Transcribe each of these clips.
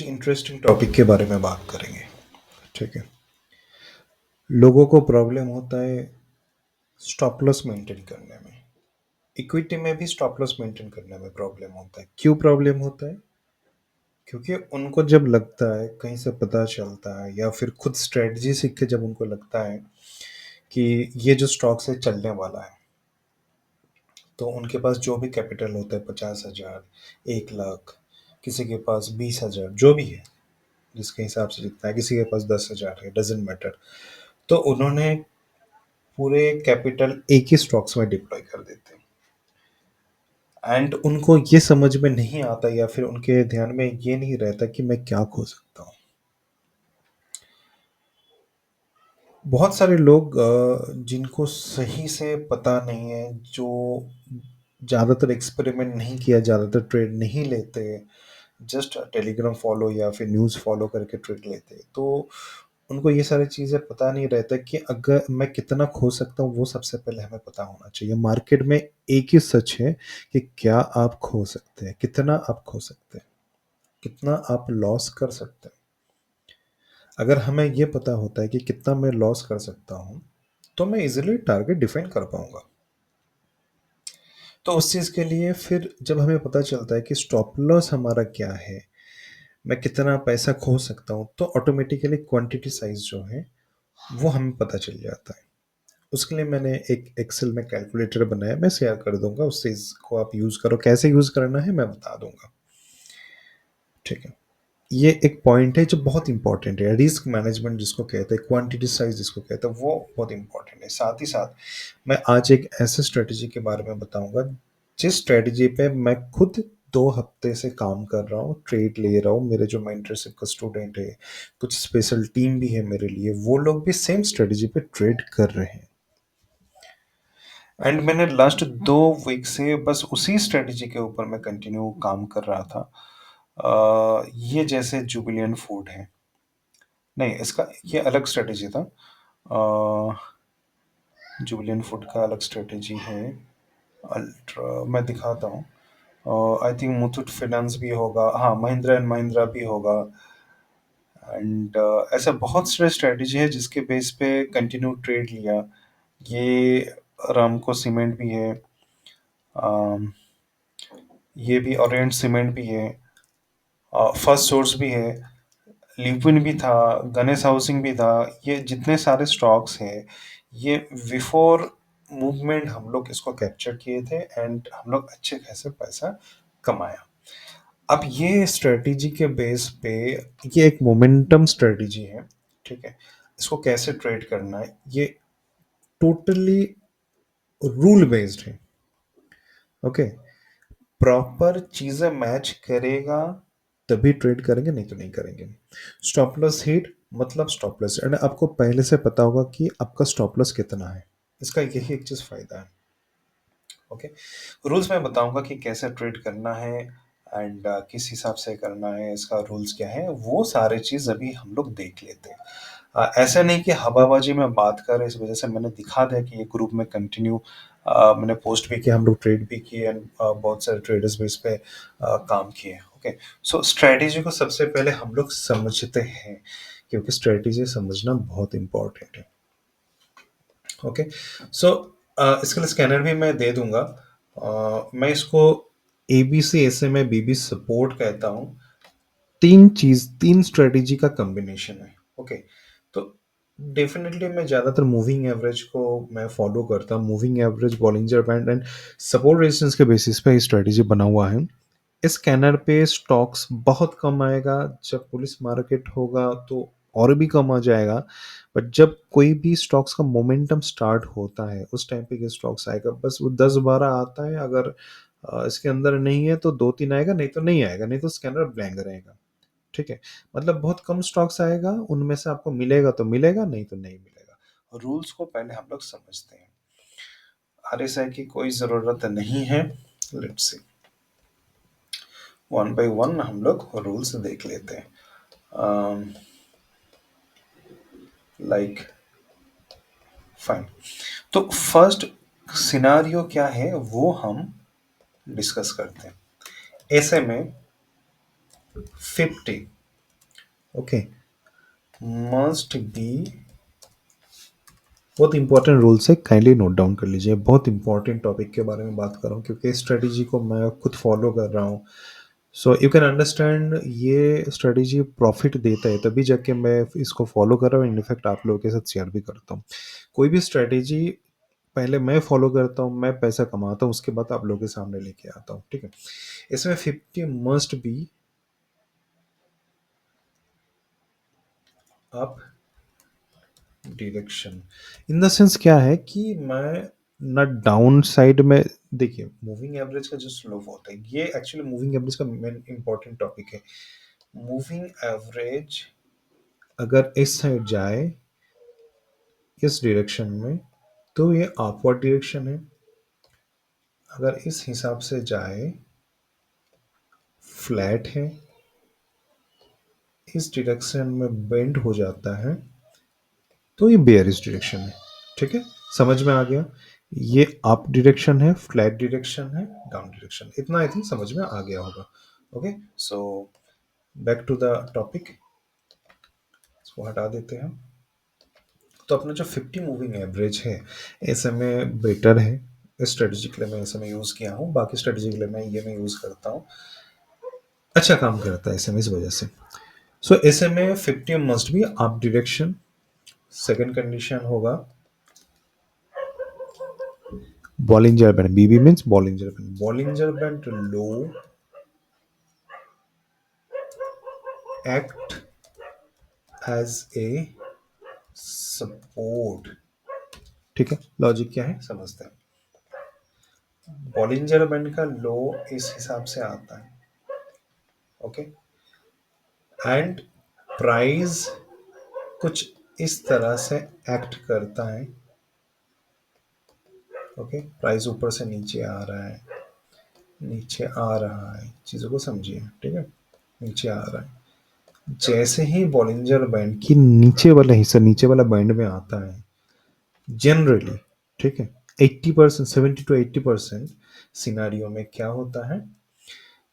Interesting topic के बारे में बात करेंगे। ठीक है। लोगों को प्रॉब्लम होता है स्टॉप लॉस मेंटेन करने में। इक्विटी में भी स्टॉप लॉस मेंटेन करने में प्रॉब्लम होता है। क्यों प्रॉब्लम होता है? क्योंकि उनको जब लगता है, कहीं से पता चलता है या फिर खुद स्ट्रेटजी सीख के जब उनको लगता है कि ये जो स्टॉक से चलने वाला है, तो उनके पास जो भी कैपिटल होता है, 50,000, 1 लाख, किसी के पास 20,000, जो भी है, जिसके हिसाब से जितना है, किसी के पास 10,000 है, डजेंट मैटर। तो उन्होंने पूरे कैपिटल एक ही स्टॉक्स में डिप्लॉय कर देते हैं। एंड उनको ये समझ में नहीं आता या फिर उनके ध्यान में ये नहीं रहता कि मैं क्या खो सकता हूँ। बहुत सारे लोग जिनको सही से पता नहीं है, जो ज़्यादातर एक्सपेरिमेंट नहीं किया, ज़्यादातर ट्रेड नहीं लेते, जस्ट टेलीग्राम फॉलो या फिर न्यूज़ फॉलो करके ट्रेड लेते, तो उनको ये सारी चीज़ें पता नहीं रहता कि अगर मैं कितना खो सकता हूँ, वो सबसे पहले हमें पता होना चाहिए। मार्केट में एक ही सच है कि क्या आप खो सकते हैं, कितना आप खो सकते हैं, कितना आप लॉस कर सकते हैं। अगर हमें ये पता होता है कि कितना मैं लॉस कर सकता हूँ, तो मैं इजीली टारगेट डिफाइन कर पाऊंगा। तो उस चीज़ के लिए फिर जब हमें पता चलता है कि स्टॉप लॉस हमारा क्या है, मैं कितना पैसा खो सकता हूँ, तो ऑटोमेटिकली क्वांटिटी साइज जो है वो हमें पता चल जाता है। उसके लिए मैंने एक एक्सेल में कैलकुलेटर बनाया, मैं शेयर कर दूंगा, उस चीज़ को आप यूज़ करो। कैसे यूज़ करना है मैं बता दूंगा। ठीक है। ये एक पॉइंट है जो बहुत इंपॉर्टेंट है, रिस्क मैनेजमेंट जिसको कहते हैं, क्वांटिटी साइज जिसको कहते हैं, वो बहुत इंपॉर्टेंट है। साथ ही साथ मैं आज एक ऐसे स्ट्रेटजी के बारे में बताऊंगा जिस स्ट्रेटजी पे मैं खुद 2 हफ्ते से काम कर रहा हूँ, ट्रेड ले रहा हूँ। मेरे जो मेंटरशिप का स्टूडेंट है, कुछ स्पेशल टीम भी है मेरे लिए, वो लोग भी सेम स्ट्रेटजी पे ट्रेड कर रहे हैं। एंड मैंने लास्ट 2 वीक से बस उसी स्ट्रेटजी के ऊपर मैं कंटिन्यू काम कर रहा था। ये जैसे जुबिलियन फूड है, नहीं, इसका ये अलग स्ट्रेटजी था। जुबिलियन फूड का अलग स्ट्रेटजी है। अल्ट्रा मैं दिखाता हूँ। आई थिंक मुथूट फाइनेंस भी होगा, हाँ, महिंद्रा एंड महिंद्रा भी होगा। एंड ऐसा बहुत सारे स्ट्रेटजी है जिसके बेस पे कंटिन्यू ट्रेड लिया। ये रामको सीमेंट भी है, अम, ये भी ओरिएंट सीमेंट भी है, फर्स्ट सोर्स भी है, लिपिन भी था, गणेश हाउसिंग भी था। ये जितने सारे स्टॉक्स हैं, ये बिफोर मूवमेंट हम लोग इसको कैप्चर किए थे एंड हम लोग अच्छे खासे पैसा कमाया। अब ये स्ट्रेटजी के बेस पे, ये एक मोमेंटम स्ट्रेटजी है। ठीक है। इसको कैसे ट्रेड करना है, ये टोटली रूल बेस्ड है। ओके। प्रॉपर चीजें मैच करेगा तभी ट्रेड करेंगे, नहीं तो नहीं करेंगे। स्टॉप लॉस हिट मतलब स्टॉप लॉस, एंड आपको पहले से पता होगा कि आपका स्टॉप लॉस कितना है। इसका यही एक चीज फायदा है। ओके। रूल्स मैं बताऊंगा कि कैसे ट्रेड करना है एंड किस हिसाब से करना है, इसका रूल्स क्या है, वो सारे चीज अभी हम लोग देख लेते हैं। ऐसा नहीं कि हवाबाजी में बात कर, इस वजह से मैंने दिखा दिया कि ये ग्रुप में कंटिन्यू मैंने पोस्ट भी किया, हम लोग ट्रेड भी किए एंड बहुत सारे ट्रेडर्स भी इस पे काम किए। ओके। सो स्ट्रेटेजी को सबसे पहले हम लोग समझते हैं, क्योंकि स्ट्रेटेजी समझना बहुत इंपॉर्टेंट है। ओके। सो इसके लिए स्कैनर भी मैं दे दूंगा। मैं इसको ABC SMA BB सपोर्ट कहता हूँ। तीन स्ट्रेटेजी का कॉम्बिनेशन है। ओके। तो डेफिनेटली मैं ज़्यादातर मूविंग एवरेज को मैं फॉलो करता हूँ। Moving average, Bollinger band and support resistance के बेसिस पे स्ट्रेटेजी बना हुआ है। इस स्कैनर पे स्टॉक्स बहुत कम आएगा, जब पुलिस मार्केट होगा तो और भी कम आ जाएगा। बट जब कोई भी स्टॉक्स का मोमेंटम स्टार्ट होता है, उस टाइम पे ये स्टॉक्स आएगा। बस वो 10-12 आता है, अगर इसके अंदर नहीं है तो 2-3 आएगा, नहीं तो नहीं आएगा, नहीं तो स्कैनर ब्लैंक रहेगा। ठीक है। मतलब बहुत कम स्टॉक्स आएगा, उनमें से आपको मिलेगा तो मिलेगा, नहीं तो नहीं मिलेगा। रूल्स को पहले हम लोग समझते हैं। RSI की कोई ज़रूरत नहीं है। Let's see, one by one हम लोग रूल्स देख लेते हैं। Like fine. तो फर्स्ट सिनारियो क्या है वो हम डिस्कस करते हैं। ऐसे में 50 ओके, मस्ट बी, बहुत इंपॉर्टेंट रूल्स है, काइंडली नोट डाउन कर लीजिए। बहुत इंपॉर्टेंट टॉपिक के बारे में बात कर रहा हूँ क्योंकि इस स्ट्रेटेजी को मैं खुद फॉलो कर रहा हूँ। सो यू कैन अंडरस्टैंड ये स्ट्रेटेजी प्रॉफिट देता है तभी जाके मैं इसको फॉलो कर रहा हूँ, इनफैक्ट आप लोगों के साथ शेयर भी करता हूँ। कोई भी स्ट्रेटेजी पहले मैं फॉलो करता हूँ, मैं पैसा कमाता हूँ, उसके बाद आप लोगों के सामने लेके आता हूँ, ठीक है। इसमें 50 must be up direction. In the sense क्या है कि मैं ना डाउन साइड में, देखिए मूविंग एवरेज का जो स्लोप होता है, ये एक्चुअली मूविंग एवरेज का मेन इंपॉर्टेंट टॉपिक है। मूविंग एवरेज अगर इस साइड जाए इस डायरेक्शन में तो ये अपवर्ड डायरेक्शन है, अगर इस हिसाब से जाए फ्लैट है, इस डायरेक्शन में बेंड हो जाता है तो ये बेयरिश डायरेक्शन है, ठीक है। समझ में आ गया? ये अप डायरेक्शन है, फ्लैट डायरेक्शन है, डाउन डायरेक्शन, इतना आई थिंक समझ में आ गया होगा। Okay, so back to the topic, इसको हटा देते हैं। तो अपना जो 50 मूविंग एवरेज है, ऐसे में बेटर है। इस स्ट्रेटजी के लिए मैं ऐसे में यूज किया हूँ, बाकी स्ट्रेटजी के लिए मैं ये में यूज करता हूँ, अच्छा काम करता है ऐसे में, इस वजह से। सो ऐसे में 50 must be up direction. Second condition होगा Bollinger Band. BB means Bollinger Band. Bollinger Band low act as a support. ठीक है, लॉजिक क्या है समझते हैं। बॉलिंजर बैंड का लो इस हिसाब से आता है, ओके, एंड प्राइस कुछ इस तरह से एक्ट करता है, ओके। प्राइस ऊपर से नीचे आ रहा है, नीचे आ रहा है, चीजों को समझिए, ठीक है, नीचे आ रहा है। जैसे ही बॉलिंजर बैंड की नीचे वाला हिस्सा नीचे वाला बैंड में आता है जनरली, ठीक है, 80%, 70 to 80% सिनारियो में क्या होता है,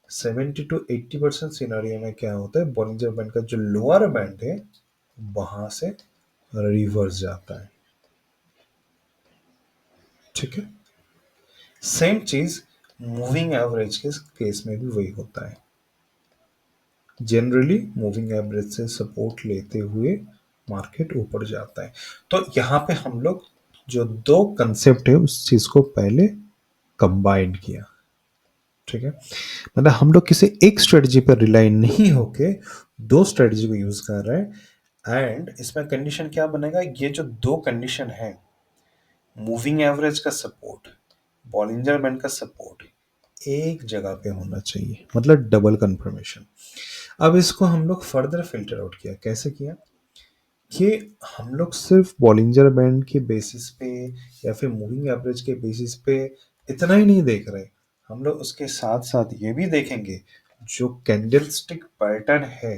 70 to 80% सिनारियो में क्या होता है, बॉलिंजर बैंड का जो लोअर बैंड है वहां से रिवर्स जाता है, ठीक है। सेम चीज मूविंग एवरेज के केस में भी वही होता है। जनरली मूविंग एवरेज से सपोर्ट लेते हुए मार्केट ऊपर जाता है। तो यहाँ पे हम लोग जो दो कंसेप्ट है उस चीज को पहले कंबाइंड किया, ठीक है। मतलब हम लोग किसी एक स्ट्रेटजी पर रिलाई नहीं होके दो स्ट्रेटजी को यूज कर रहे हैं। एंड इसमें कंडीशन क्या बनेगा, ये जो दो कंडीशन है, मूविंग एवरेज का सपोर्ट, बॉलिंजर बैंड का सपोर्ट, एक जगह पे होना चाहिए, मतलब डबल कंफर्मेशन। अब इसको हम लोग फर्दर फिल्टर आउट किया, कैसे किया कि हम लोग सिर्फ बॉलिंजर बैंड के बेसिस पे या फिर मूविंग एवरेज के बेसिस पे इतना ही नहीं देख रहे, हम लोग उसके साथ साथ ये भी देखेंगे जो कैंडलस्टिक पैटर्न है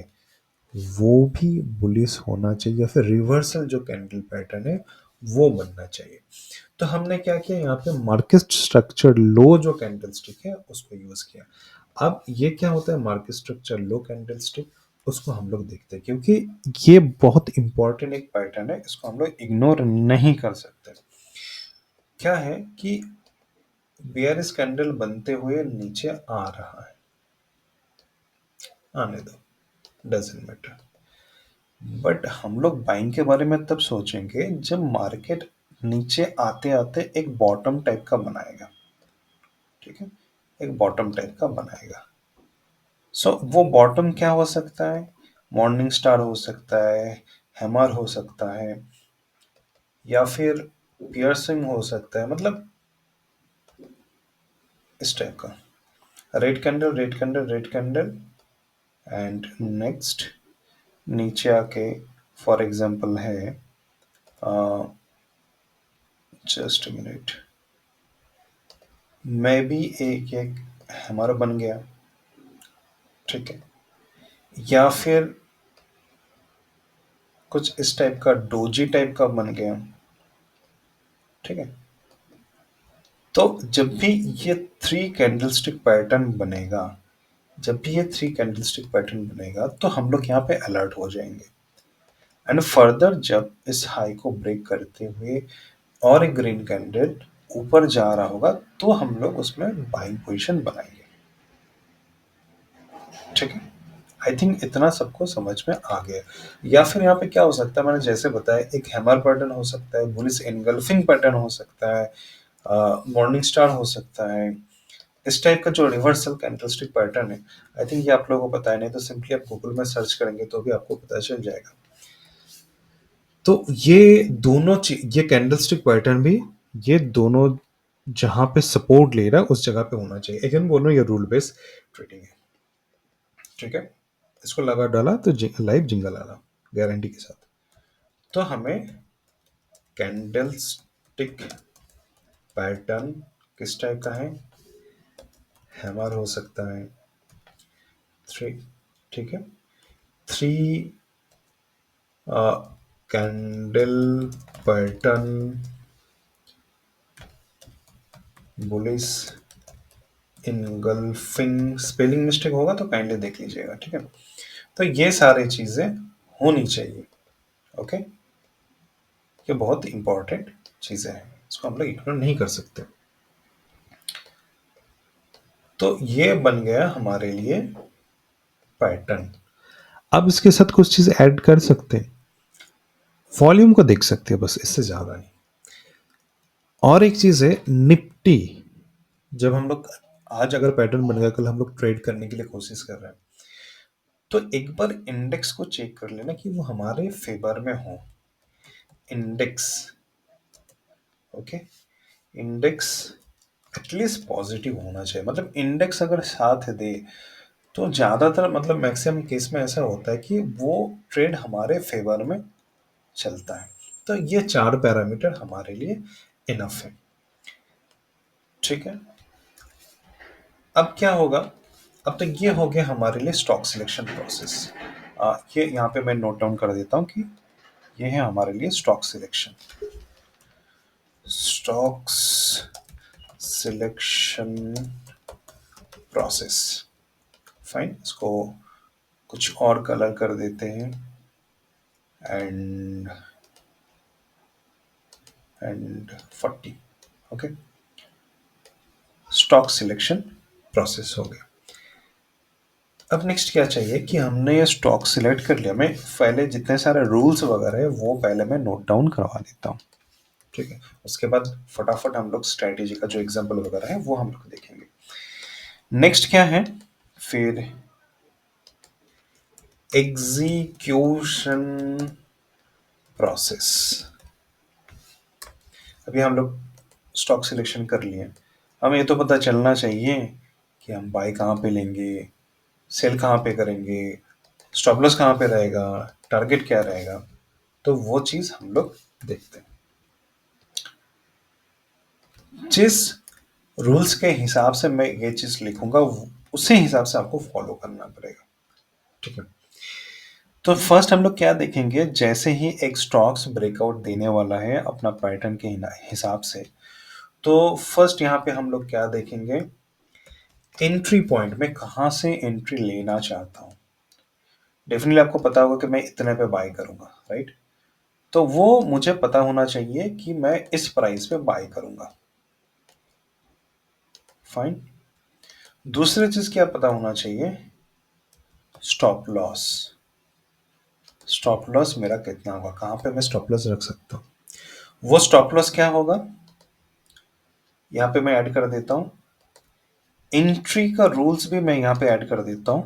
वो भी बुलिश होना चाहिए, या फिर रिवर्सल जो कैंडल पैटर्न है वो बनना चाहिए। तो हमने क्या किया, यहाँ पे मार्केट स्ट्रक्चर लो जो कैंडलस्टिक है उसको यूज किया। अब ये क्या होता है मार्केट स्ट्रक्चर लो कैंडलस्टिक, उसको हम लोग देखते हैं क्योंकि ये बहुत इंपॉर्टेंट एक पैटर्न है, इसको हम लोग इग्नोर नहीं कर सकते। क्या है कि बेयरिश कैंडल बनते हुए नीचे आ रहा है, आने दो, डजेंट मैटर। बट हम लोग बाइंग के बारे में तब सोचेंगे जब मार्केट नीचे आते आते एक बॉटम टाइप का बनाएगा, ठीक है, एक बॉटम टाइप का बनाएगा। सो वो बॉटम क्या हो सकता है, मॉर्निंग स्टार हो सकता है, हैमर हो सकता है, या फिर पियर्सिंग हो सकता है, मतलब इस टाइप का red candle red candle red candle, and next नीचे आके फॉर एग्जांपल है, जस्ट मिनट, मे बी एक एक हैमर बन गया, ठीक है, या फिर कुछ इस टाइप का डोजी टाइप का बन गया, ठीक है। तो जब भी ये थ्री कैंडलस्टिक पैटर्न बनेगा, जब भी ये 3 कैंडलस्टिक पैटर्न बनेगा तो हम लोग यहाँ पे अलर्ट हो जाएंगे, एंड फर्दर जब इस हाई को ब्रेक करते हुए और एक ग्रीन कैंडल ऊपर जा रहा होगा तो हम लोग उसमें बाइंग पोजीशन बनाएंगे। ठीक है, आई थिंक इतना सबको समझ में आ गया। या फिर यहाँ पे क्या हो सकता है, मैंने जैसे बताया, एक हैमर पैटर्न हो सकता है, बुलिश एनगल्फिंग पैटर्न हो सकता है, मॉर्निंग स्टार हो सकता है। इस टाइप का जो रिवर्सल कैंडलस्टिक पैटर्न है, आई थिंक ये आप लोगों को पता है, नहीं तो सिंपली आप गूगल में सर्च करेंगे तो भी आपको पता चल जाएगा। तो ये दोनों ये कैंडलस्टिक पैटर्न भी, ये दोनों जहां पे सपोर्ट ले रहा है उस जगह पे होना चाहिए। अगेन बोल रहा हूँ, ये रूल बेस्ड ट्रेडिंग है। ठीक है, इसको लगा डाला तो लाइव जिंगल आना गारंटी के साथ। तो हमें कैंडलस्टिक पैटर्न किस टाइप का है, हैमर हो सकता है 3, ठीक है, 3 candle pattern bullish engulfing, spelling mistake होगा तो काइंडली देख लीजिएगा। ठीक है, तो ये सारी चीजें होनी चाहिए। ओके, ये बहुत इंपॉर्टेंट चीजें हैं, इसको हम लोग इग्नोर नहीं कर सकते। तो ये बन गया हमारे लिए पैटर्न। अब इसके साथ कुछ चीज ऐड कर सकते हैं, वॉल्यूम को देख सकते हैं, बस इससे ज्यादा नहीं। और एक चीज है निफ्टी, जब हम लोग आज अगर पैटर्न बन गया, कल हम लोग ट्रेड करने के लिए कोशिश कर रहे हैं, तो एक बार इंडेक्स को चेक कर लेना कि वो हमारे फेवर में हो। Index, okay, index at least positive होना चाहिए। मतलब इंडेक्स अगर साथ दे तो ज्यादातर, मतलब मैक्सिमम केस में ऐसा होता है कि वो ट्रेड हमारे फेवर में चलता है। तो ये 4 पैरामीटर हमारे लिए इनफ है। ठीक है, अब क्या होगा, अब तो ये हो गया हमारे लिए स्टॉक सिलेक्शन प्रोसेस। ये यहाँ पे मैं नोट डाउन कर देता हूँ कि ये है हमारे लिए stock selection, stocks selection process. Fine, इसको कुछ और कलर कर देते हैं, and 40। Okay, stock selection process हो गया। अब नेक्स्ट क्या चाहिए कि हमने ये स्टॉक सिलेक्ट कर लिया, मैं पहले जितने सारे रूल्स वगैरह है वो पहले मैं नोट डाउन करवा देता हूँ। ठीक है, उसके बाद फटाफट हम लोग स्ट्रेटेजी का जो एग्जांपल वगैरह है वो हम लोग देखेंगे। नेक्स्ट क्या है फिर, एग्जीक्यूशन प्रोसेस। अभी हम लोग स्टॉक सिलेक्शन कर लिए, हमें ये तो पता चलना चाहिए कि हम बाय कहाँ पे लेंगे, सेल कहाँ पे करेंगे, स्टॉप लॉस कहाँ पे रहेगा, टारगेट क्या रहेगा। तो वो चीज हम लोग देखते हैं। जिस रूल्स के हिसाब से मैं ये चीज लिखूंगा उसी हिसाब से आपको फॉलो करना पड़ेगा। ठीक है, तो फर्स्ट हम लोग क्या देखेंगे, जैसे ही एक स्टॉक्स ब्रेकआउट देने वाला है अपना पैटर्न के हिसाब से, तो फर्स्ट यहाँ पे हम लोग क्या देखेंगे, एंट्री पॉइंट में कहाँ से एंट्री लेना चाहता हूँ। डेफिनेटली आपको पता होगा कि मैं इतने पे बाय करूंगा, राइट। तो वो मुझे पता होना चाहिए कि मैं इस प्राइस पे बाय करूंगा। फाइन, दूसरी चीज क्या पता होना चाहिए, स्टॉप लॉस। स्टॉप लॉस मेरा कितना होगा, कहां पे मैं स्टॉप लॉस रख सकता हूं। वो स्टॉप लॉस क्या होगा, यहां पे मैं ऐड कर देता हूं। एंट्री का रूल्स भी मैं यहां पे ऐड कर देता हूं।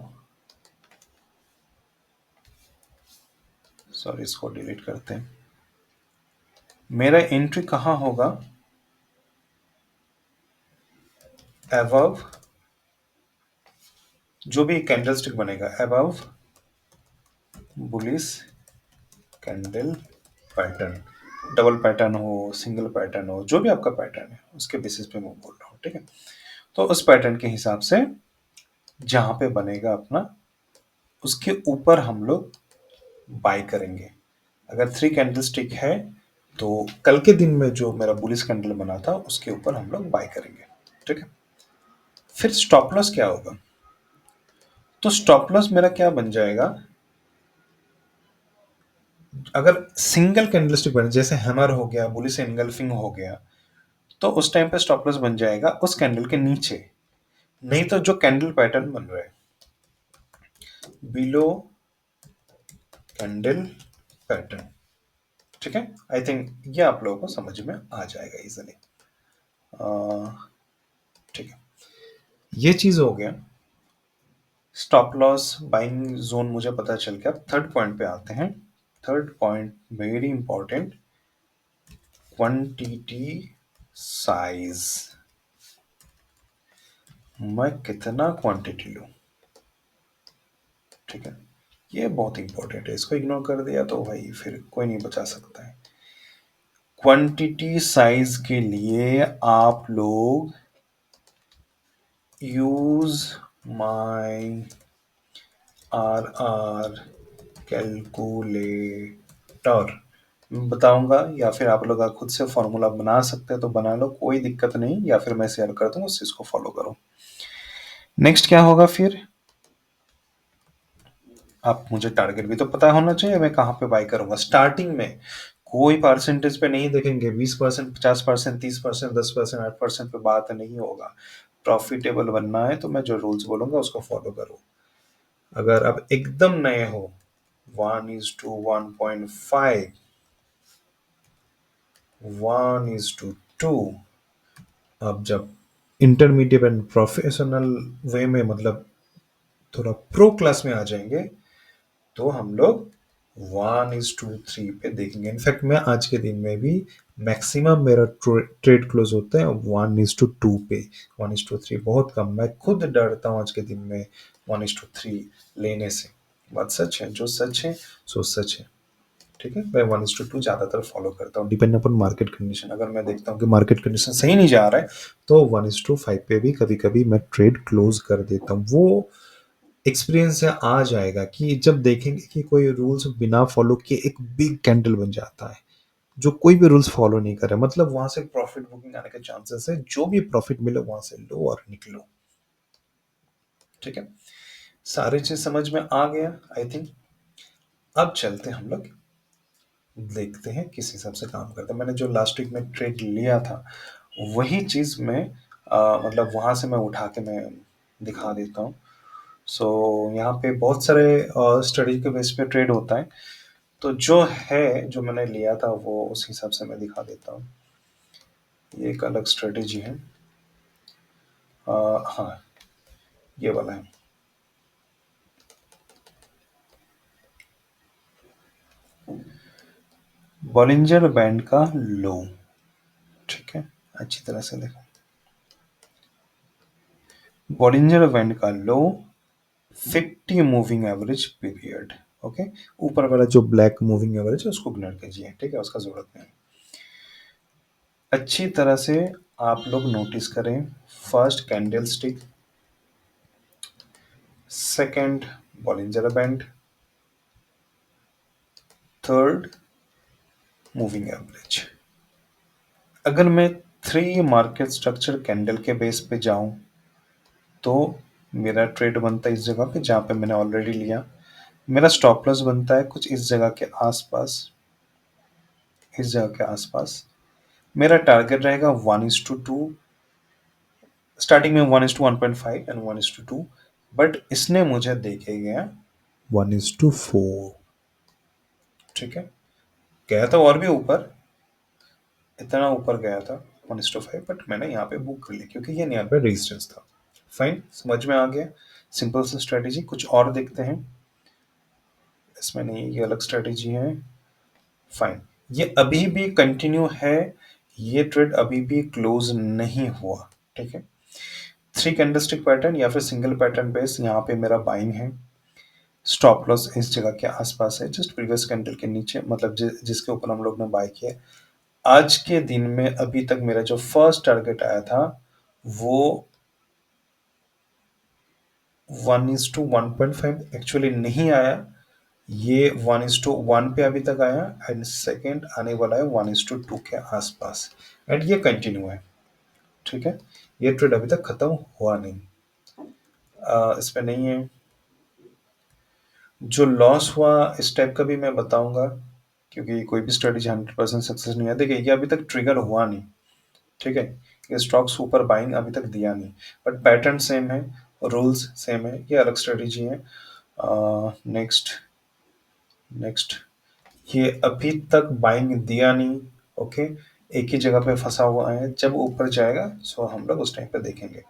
सॉरी, इसको डिलीट करते हैं। मेरा एंट्री कहां होगा, अबव, जो भी कैंडलस्टिक बनेगा above bullish candle pattern, double pattern हो, सिंगल पैटर्न हो, जो भी आपका पैटर्न है उसके बेसिस पे मैं बोल रहा हूँ। ठीक है, तो उस पैटर्न के हिसाब से जहां पे बनेगा अपना, उसके ऊपर हम लोग बाय करेंगे। अगर 3 कैंडलस्टिक है तो कल के दिन में जो मेरा बुलिश कैंडल बना था उसके ऊपर हम लोग बाय करेंगे। ठीक है, फिर स्टॉप लॉस क्या होगा, तो स्टॉप लॉस मेरा क्या बन जाएगा, अगर सिंगल कैंडलस्टिक बने जैसे हैमर हो गया, बुलिश एनगल्फिंग हो गया, तो उस टाइम पे स्टॉप लॉस बन जाएगा उस कैंडल के नीचे, नहीं तो जो कैंडल पैटर्न बन रहा है बिलो कैंडल पैटर्न। ठीक है, आई थिंक ये आप लोगों को समझ में आ जाएगा इजिली। ठीक है, ये चीज हो गया। स्टॉप लॉस बाइंग जोन मुझे पता चल गया। थर्ड पॉइंट पे आते हैं। Third point very important, quantity size. मैं कितना क्वांटिटी लूं, ठीक है, ये बहुत इंपॉर्टेंट है। इसको इग्नोर कर दिया तो भाई फिर कोई नहीं बचा सकता है। क्वांटिटी साइज के लिए आप लोग यूज माय आर कैलकुलेटर बताऊंगा, या फिर आप लोग खुद से फॉर्मूला बना सकते हैं तो बना लो, कोई दिक्कत नहीं, या फिर मैं शेयर कर दूंगा, उस चीज को फॉलो करो। नेक्स्ट क्या होगा फिर, आप मुझे टारगेट भी तो पता होना चाहिए, मैं कहाँ पे बाय करूंगा स्टार्टिंग में। कोई परसेंटेज पे नहीं देखेंगे, 20%, 50%, 30%, 10%, 8% पे बात नहीं होगा। प्रॉफिटेबल बनना है तो मैं जो रूल्स बोलूंगा उसको फॉलो करो। अगर आप एकदम नए हो, 1:1.5, 1:2, अब जब इंटरमीडिएट एंड प्रोफेशनल वे में, मतलब थोड़ा प्रो क्लास में आ जाएंगे, तो हम लोग 1:3 पे देखेंगे। इनफैक्ट मैं आज के दिन में भी मैक्सिमम मेरा ट्रेड क्लोज होता है 1:2 पे। 1:3 बहुत कम, मैं खुद डरता हूँ आज के दिन में 1:3 लेने से। बात सच है, जो सच है सो सच है। ठीक है, मैं 1:2 ज्यादातर फॉलो करता हूँ, डिपेंड अपॉन मार्केट कंडीशन। अगर मैं देखता हूँ कि मार्केट कंडीशन सही नहीं जा रहा है तो 1:5 पे भी कभी कभी मैं ट्रेड क्लोज कर देता हूँ। वो एक्सपीरियंस से आ जाएगा कि जब देखेंगे कि कोई रूल्स बिना फॉलो किए एक बिग कैंडल बन जाता है, जो कोई भी रूल्स फॉलो नहीं करे, मतलब वहां से प्रॉफिट बुकिंग आने के चांसेस है। जो भी प्रॉफिट मिले वहां से लो और निकलो। ठीक है, सारी चीज समझ में आ गया आई थिंक। अब चलते हैं हम लोग, देखते हैं किस हिसाब से काम करते हैं। मैंने जो लास्ट वीक में ट्रेड लिया था वही चीज मैं मतलब वहां से मैं उठा के मैं दिखा देता हूँ। सो यहाँ पे बहुत सारे स्टडी के बेस पे ट्रेड होता है, तो जो है जो मैंने लिया था वो उस हिसाब से मैं दिखा देता हूँ। ये एक अलग स्ट्रेटेजी है। हाँ, ये वाला है। बॉलिंजर बैंड का लो। ठीक है, अच्छी तरह से देखो, बॉलिंजर बैंड का लो, 50 मूविंग एवरेज पीरियड। ओके, ऊपर वाला जो ब्लैक मूविंग एवरेज है उसको इग्नोर कीजिए, ठीक है, उसका जरूरत नहीं। अच्छी तरह से आप लोग नोटिस करें, first candle stick, second Bollinger band, third moving average. अगर मैं 3 मार्केट स्ट्रक्चर कैंडल के बेस पे जाऊं तो मेरा ट्रेड बनता है इस जगह पे जहां पे मैंने ऑलरेडी लिया। मेरा स्टॉप लॉस बनता है कुछ इस जगह के आसपास, इस जगह के आसपास। मेरा टारगेट रहेगा 1:2, स्टार्टिंग में 1:1.5 एंड 1:2, बट इसने मुझे देके गया 1:4। ठीक है, गया था और भी ऊपर, इतना ऊपर गया था 1:5, बट मैंने यहाँ पे बुक कर लिया क्योंकि ये नियर बाय रेजिस्टेंस था। फाइन, समझ में आ गया। सिंपल सी स्ट्रेटेजी। कुछ और देखते हैं, इसमें नहीं, ये अलग स्ट्रेटेजी है। फाइन, ये अभी भी कंटिन्यू है, ये ट्रेड अभी भी क्लोज नहीं हुआ। ठीक है, 3 कैंडलस्टिक पैटर्न या फिर सिंगल पैटर्न बेस, यहाँ पे मेरा बाइंग है। स्टॉप लॉस इस जगह के आसपास है, जस्ट प्रीवियस कैंडल के नीचे, मतलब जिसके ऊपर हम लोग ने बाय किया। आज के दिन में अभी तक मेरा जो फर्स्ट टारगेट आया था वो 1:1.5 एक्चुअली नहीं आया, ये 1:1 पे अभी तक आया, एंड सेकेंड आने वाला है 1:2 के आसपास, एंड ये कंटिन्यू है। ठीक है, ये ट्रेड अभी तक खत्म हुआ नहीं, इस पे नहीं है। जो लॉस हुआ इस टाइप का भी मैं बताऊंगा, क्योंकि कोई भी स्ट्रेटेजी 100% सक्सेस नहीं है। देखिए ये अभी तक ट्रिगर हुआ नहीं, ठीक है, ये स्टॉक्स ऊपर बाइंग अभी तक दिया नहीं, बट पैटर्न सेम है, रूल्स सेम है, ये अलग स्ट्रेटेजी है। नेक्स्ट, नेक्स्ट, ये अभी तक बाइंग दिया नहीं, ओके, एक ही जगह पे फंसा हुआ है, जब ऊपर जाएगा सो हम लोग उस टाइम पे देखेंगे।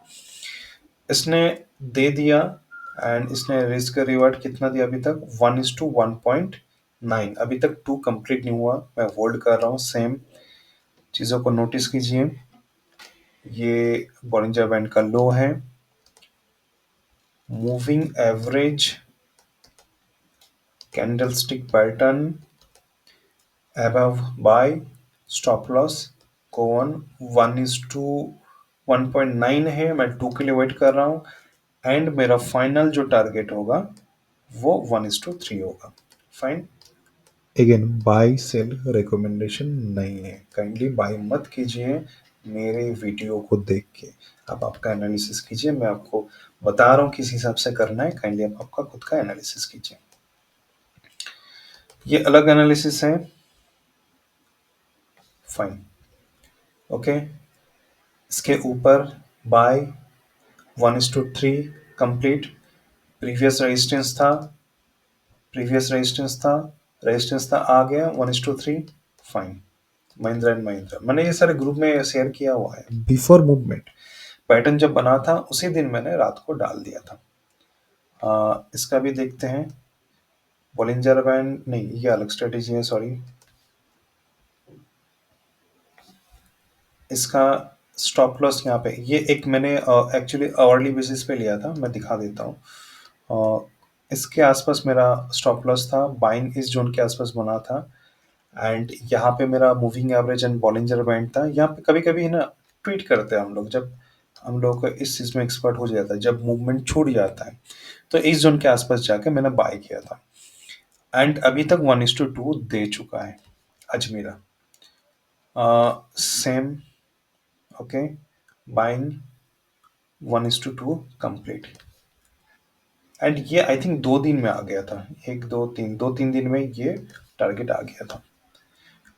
इसने दे दिया, एंड इसने रिस्क रिवार्ड कितना दिया अभी तक, 1:1.9, अभी तक 2 कंप्लीट नहीं हुआ, मैं होल्ड कर रहा हूँ सेम चीज़ों को नोटिस कीजिए। ये बॉलिंजर बैंड का लो है, moving average candlestick pattern above buy, stop loss कौन 1:1.9 है, मैं 2 के लिए वेट कर रहा हूँ, एंड मेरा फाइनल जो टारगेट होगा वो 1:3 होगा। Fine, again buy sell recommendation नहीं है, काइंडली बाय मत कीजिए मेरे वीडियो को देख के, आप आपका एनालिसिस कीजिए, मैं आपको बता रहा हूँ किस हिसाब से करना है, काइंडली आप आपका खुद का एनालिसिस कीजिए। ये अलग एनालिसिस है, फाइन, ओके। इसके ऊपर बाय 1:3 कंप्लीट, प्रीवियस रेजिस्टेंस था, प्रीवियस रेजिस्टेंस था, रेजिस्टेंस था, आ गया 1:3, फाइन। महिंद्रा एंड महिंद्रा मैंने ये सारे ग्रुप में शेयर किया हुआ है, बिफोर मूवमेंट पैटर्न जब बना था उसी दिन मैंने रात को डाल दिया था। इसका भी देखते हैं, बॉलिंजर बैंड नहीं, ये अलग स्ट्रेटेजी है, सॉरी। इसका स्टॉप लॉस यहाँ पे, ये एक मैंने एक्चुअली आवरली बेसिस पे लिया था, मैं दिखा देता हूँ। इसके आसपास मेरा स्टॉप लॉस था, बाइंग इस जोन के आसपास बना था, एंड यहाँ पे मेरा moving average and Bollinger band था। यहाँ पे कभी कभी ना ट्वीट करते हैं हम लोग, जब हम लोग को इस चीज़ में एक्सपर्ट हो जाता है, जब मूवमेंट छूट जाता है, तो इस जोन के आसपास जाके मैंने बाय किया था, एंड अभी तक 1:2 दे चुका है Ajmera, same, okay, buying 1:2 complete, and ये आई थिंक 2 दिन में आ गया था, एक दो तीन, 2-3 दिन में ये टारगेट आ गया था,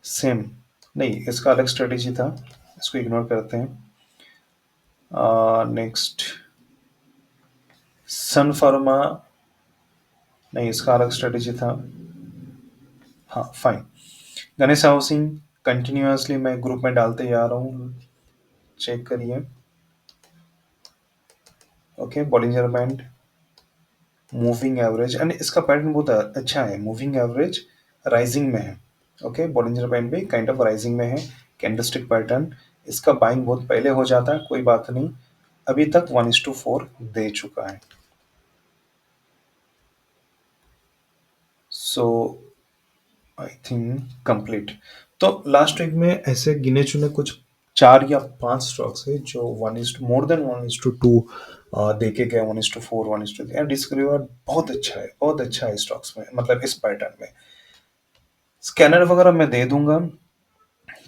सेम। नहीं, इसका अलग स्ट्रेटेजी था, इसको इग्नोर करते हैं। नेक्स्ट, सन फार्मा, नहीं इसका अलग स्ट्रेटेजी था, हाँ फाइन। गणेश हाउसिंग कंटिन्यूअसली मैं ग्रुप में डालते जा रहा हूँ, चेक करिए, okay. Bollinger band, moving average, and इसका पैटर्न बहुत अच्छा है, मूविंग एवरेज राइजिंग में है, ओके। बॉलिंजर बैंड भी काइंड ऑफ राइजिंग में है, कैंडलस्टिक पैटर्न, इसका बाइंग बहुत पहले हो जाता है, कोई बात नहीं, अभी तक 1:4 दे चुका है, सो आई थिंक कंप्लीट। तो लास्ट वीक में ऐसे गिने चुने कुछ 4 या 5 स्टॉक्स है जो वन इज मोर देन 1:2 दे के गए, 1:4, 1:3, डिस्कवर बहुत अच्छा है, बहुत अच्छा है स्टॉक्स में, मतलब इस पैटर्न में। स्कैनर वगैरह मैं दे दूंगा,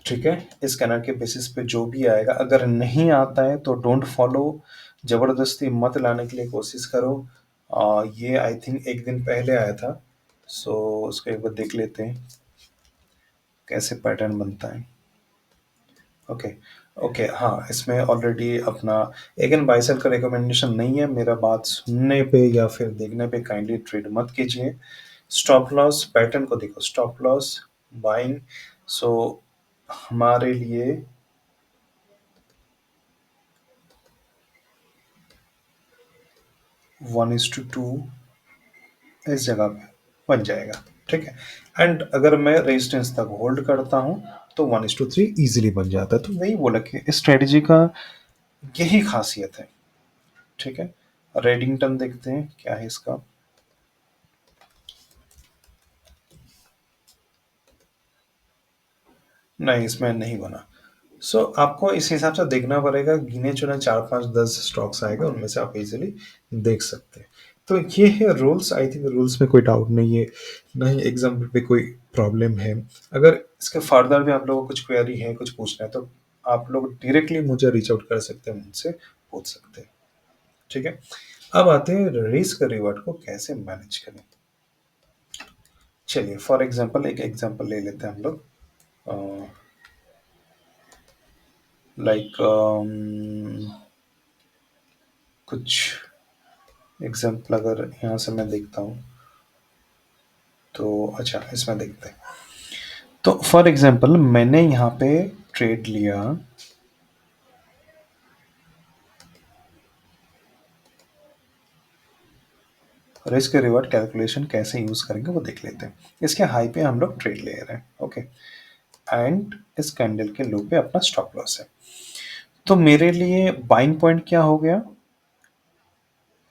ठीक है, इस स्कैनर के बेसिस पे जो भी आएगा, अगर नहीं आता है तो डोंट फॉलो, जबरदस्ती मत लाने के लिए कोशिश करो। ये आई थिंक एक दिन पहले आया था, सो उसको एक बार देख लेते हैं कैसे पैटर्न बनता है, ओके। ओके, हाँ, इसमें ऑलरेडी अपना एगेन बाइसेल का रिकमेंडेशन नहीं है, मेरा बात सुनने पे या फिर देखने पे काइंडली ट्रेड मत कीजिए। स्टॉप लॉस पैटर्न को देखो, स्टॉप लॉस बाइंग, सो हमारे लिए 1:2 इस जगह पे बन जाएगा, ठीक है, एंड अगर मैं रेजिस्टेंस तक होल्ड करता हूँ तो 1:3 इजीली बन जाता है, तो वही बोला कि इस स्ट्रेटेजी का यही खासियत है, ठीक है। रेडिंगटन देखते हैं क्या है इसका, नहीं इसमें नहीं बना, सो आपको इस हिसाब से देखना पड़ेगा, गिने चुने 4-5-10 स्टॉक्स आएगा, उनमें से आप इजीली देख सकते हैं। तो ये है रूल्स, आई थिंक रूल्स में कोई डाउट नहीं है, ना ही एग्जाम्पल पे कोई प्रॉब्लम है। अगर इसके फर्दर भी आप लोगों को कुछ क्वेरी है, कुछ पूछना है, तो आप लोग डायरेक्टली मुझे रीच आउट कर सकते हैं, मुझसे पूछ सकते हैं, ठीक है। अब आते हैं रिस्क रिवॉर्ड को कैसे मैनेज करें। चलिए फॉर एग्जांपल एक एग्जांपल ले लेते हैं हम लोग, लाइक कुछ एग्जांपल अगर यहाँ से मैं देखता हूँ तो अच्छा इसमें देखते हैं। तो फॉर एग्जांपल मैंने यहाँ पे ट्रेड लिया, रिस्क रिवॉर्ड कैलकुलेशन कैसे यूज करेंगे वो देख लेते हैं। इसके हाई पे हम लोग ट्रेड ले रहे हैं, ओके, एंड इस कैंडल के लो पे अपना स्टॉप लॉस है। तो मेरे लिए बाइंग पॉइंट क्या हो गया,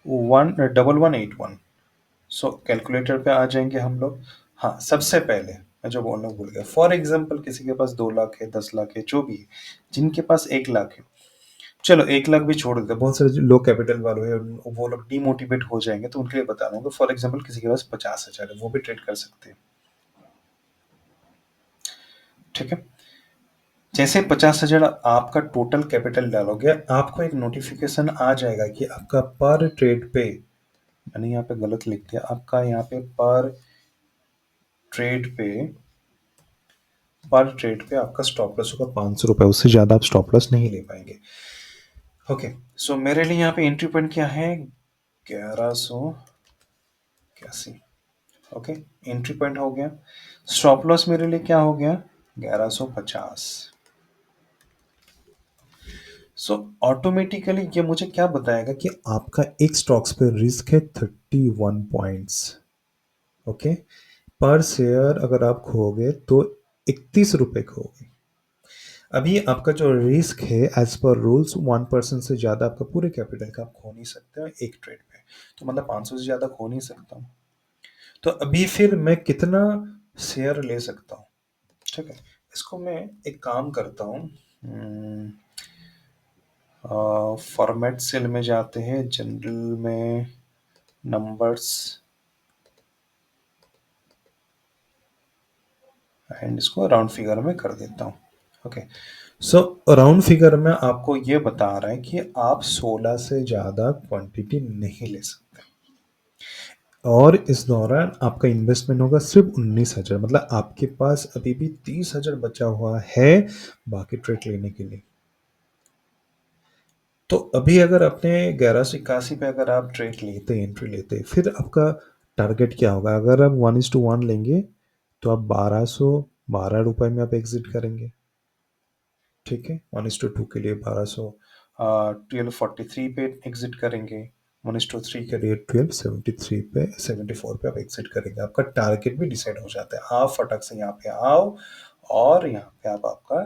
1181। सो कैलकुलेटर पे आ जाएंगे हम लोग। हाँ, सबसे पहले मैं जो बोलना भूल गया, फॉर एग्जाम्पल किसी के पास 2 लाख है, 10 लाख है, जो भी है, जिनके पास 1 लाख है, चलो 1 लाख भी छोड़ देते हैं, बहुत सारे जो लो कैपिटल वाले हैं वो लोग डिमोटिवेट हो जाएंगे, तो उनके लिए बता रहा हूँ। फॉर एग्जाम्पल किसी के पास 50,000 है, वो भी ट्रेड कर सकते हैं, ठीक है। जैसे 50,000 आपका टोटल कैपिटल डालोगे, आपको एक नोटिफिकेशन आ जाएगा कि आपका पर ट्रेड पे, मैंने यहाँ पे गलत लिख दिया, आपका यहाँ पे ट्रेड पे पर ट्रेड पे आपका स्टॉप लॉस होगा 500 रुपए, उससे ज्यादा आप स्टॉप लॉस नहीं ले पाएंगे। ओके, सो मेरे लिए यहाँ पे एंट्री पॉइंट क्या है, 1181। ओके, एंट्री पॉइंट हो गया। स्टॉप लॉस मेरे लिए क्या हो गया, 1150। सो ऑटोमेटिकली ये मुझे क्या बताएगा कि आपका एक स्टॉक्स पे रिस्क है 31 पॉइंट्स। ओके, पर शेयर अगर आप खोगे तो 31 रुपए खोगे। अभी आपका जो रिस्क है एज पर रूल्स 1% से ज्यादा आपका पूरे कैपिटल का आप खो नहीं सकते हो एक ट्रेड पे, तो मतलब 500 से ज्यादा खो नहीं सकता हूँ। तो अभी फिर मैं कितना शेयर ले सकता हूँ, ठीक है। इसको मैं एक काम करता हूँ, फॉर्मेट सेल में जाते हैं, जनरल में नंबर्स, एंड इसको राउंड फिगर में कर देता हूँ। ओके, सो राउंड फिगर में आपको ये बता रहा है कि आप 16 से ज़्यादा क्वांटिटी नहीं ले सकते, और इस दौरान आपका इन्वेस्टमेंट होगा सिर्फ 19,000, मतलब आपके पास अभी भी 30,000 बचा हुआ है बाकी ट्रेड लेने के लिए। तो अभी अगर अपने 1181 पे अगर आप ट्रेड लेते, एंट्री लेते, फिर आपका टारगेट क्या होगा, अगर आप 1:1 लेंगे तो आप 1212 रुपए में आप एग्जिट करेंगे, ठीक है। 1:2 के लिए 1200, 1243 पे एग्जिट करेंगे, 1:3 के लिए 1273 पे, 74 पे आप एग्जिट करेंगे। आपका टारगेट भी डिसाइड हो जाता है, आप फटक से यहाँ पे आओ और यहाँ पे आप आपका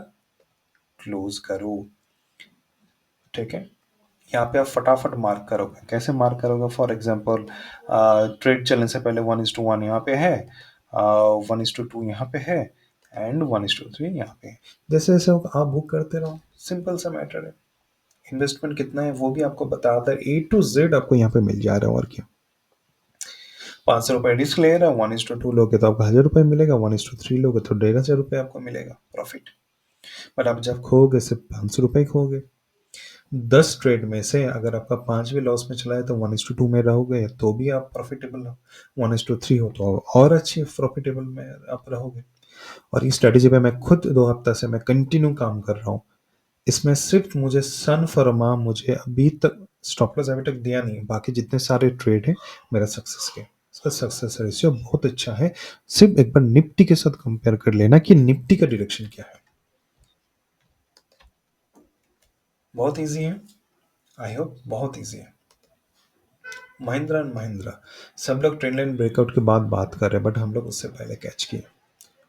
क्लोज करो, ठीक है। यहाँ पे आप फटाफट मार्क करोगे, कैसे मार्क करोगे, फॉर एग्जांपल ट्रेड चलने से पहले 1:1 यहाँ पे है, 1:2 यहाँ पे है, एंड 1:3 यहाँ पे है। जैसे जैसे आप बुक करते रहो, सिंपल सा मैटर है। इन्वेस्टमेंट कितना है वो भी आपको बताता है, A to Z आपको यहाँ पे मिल जा रहा है, और क्या। 500 रुपए रिस्क ले रहा है, 1:2 लोगे तो आपको 1,000 रुपए मिलेगा, 1:3 लोगे तो 1,500 रुपए आपको मिलेगा प्रॉफिट। बट आप जब खोगे सिर्फ 500 रुपए खोगे। 10 ट्रेड में से अगर आपका 5 भी लॉस में चला है तो 1:2 में रहोगे तो भी आप प्रॉफिटेबल हो, 1:3 हो तो और अच्छी प्रॉफिटेबल में आप रहोगे। और इस स्ट्रेटेजी पे मैं खुद 2 हफ्ता से मैं कंटिन्यू काम कर रहा हूँ। इसमें सिर्फ मुझे सन फर्मा मुझे अभी तक स्टॉप लॉस अभी तक दिया नहीं, बाकी जितने सारे ट्रेड हैं मेरा सक्सेस के, इसका सक्सेस रेशियो बहुत अच्छा है। सिर्फ एक बार निफ्टी के साथ कंपेयर कर लेना कि निफ्टी का डायरेक्शन क्या है। बहुत इजी है, आई होप बहुत इजी है। महिंद्रा एंड महिंद्रा, सब लोग ट्रेंड लाइन ब्रेकआउट के बाद बात कर रहे हैं, बट हम लोग उससे पहले कैच किए,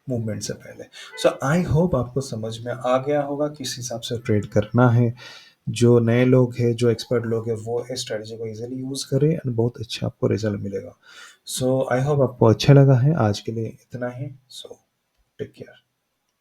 मूवमेंट से पहले। सो आई होप आपको समझ में आ गया होगा किस हिसाब से ट्रेड करना है। जो नए लोग हैं, जो एक्सपर्ट लोग हैं, वो इस स्ट्रेटजी को इजीली यूज करें एंड बहुत अच्छा आपको रिजल्ट मिलेगा। सो आई होप आपको अच्छा लगा है। आज के लिए इतना ही, सो टेक केयर।